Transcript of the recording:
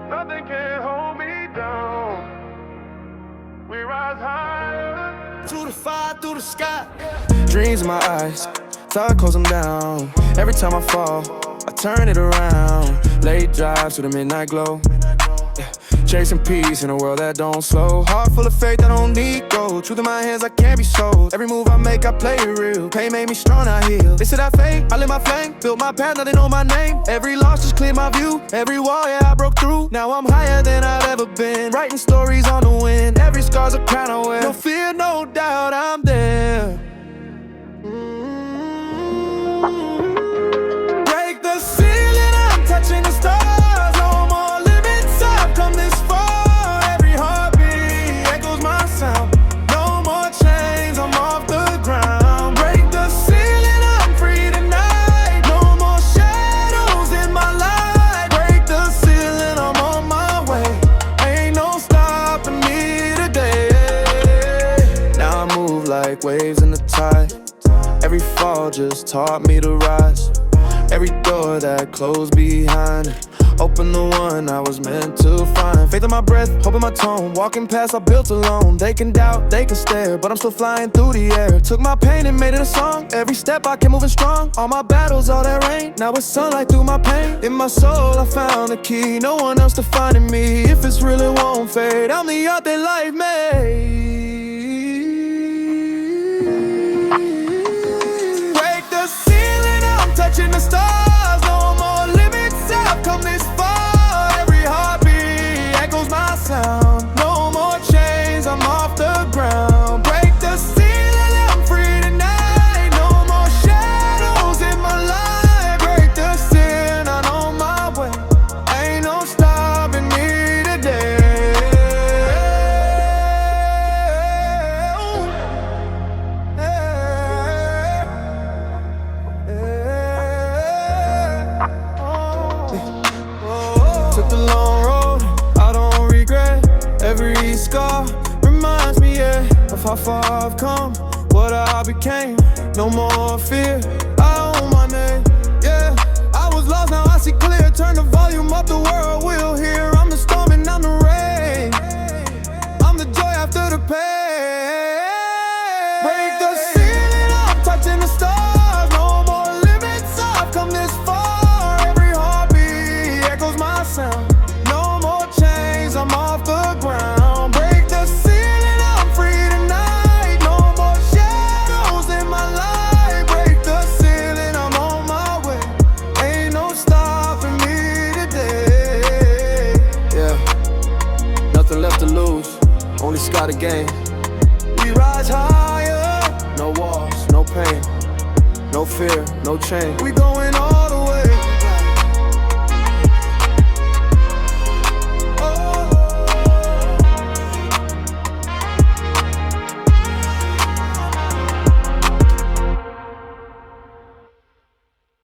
Nothing can hold me down. We rise higher. To the fire, through the sky. Dreams in my eyes, thought close them down. Every time I fall, I turn it around. Late drives to the midnight glow. Chasing peace in a world that don't slow. Heart full of faith, I don't need gold. Truth in my hands, I can't be sold. Every move I make, I play it real. Pain made me strong, I heal. They said I fade, I lit my flame. Built my path, now they know my name. Every loss just cleared my view. Every wall, yeah, I broke through. Now I'm higher than I've ever been. Writing stories on the wind. Every scar's a crown I wear. No fear, no doubt, I'm there. Break the ceiling, I'm touching the stars. Like waves in the tide. Every fall just taught me to rise. Every door that closed behind open the one I was meant to find. Faith in my breath, hope in my tone. Walking past, I built alone. They can doubt, they can stare, but I'm still flying through the air. Took my pain and made it a song. Every step I kept moving strong. All my battles, all that rain. Now it's sunlight through my pain. In my soul, I found the key. No one else defining me. If it's real, it won't fade. I'm the art that life made. Touching the stars, no more limits. I've come this far. Every heartbeat echoes my sound. No more chains, I'm off the ground. Break the ceiling, I'm free tonight. No more shadows in my life. Break the ceiling, I'm on my way. Ain't no stopping me today. Took the long road, I don't regret. Every scar reminds me, yeah, of how far I've come, what I became. No more fear, I own my name, yeah. I was lost, now I see clear. Turn the volume up, the world will hear. I'm the storm and I'm the rain. I'm the joy after the pain. Break the ceiling, I'm touching the stars. No more limits, I've come this far. Every heartbeat echoes my sound. No more chains, I'm off the ground. Break the ceiling, I'm free tonight. No more shadows in my life. Break the ceiling, I'm on my way. Ain't no stopping me today. Yeah, nothing left to lose, only sky to gain. We rise higher, no walls, no pain, no fear, no change. We going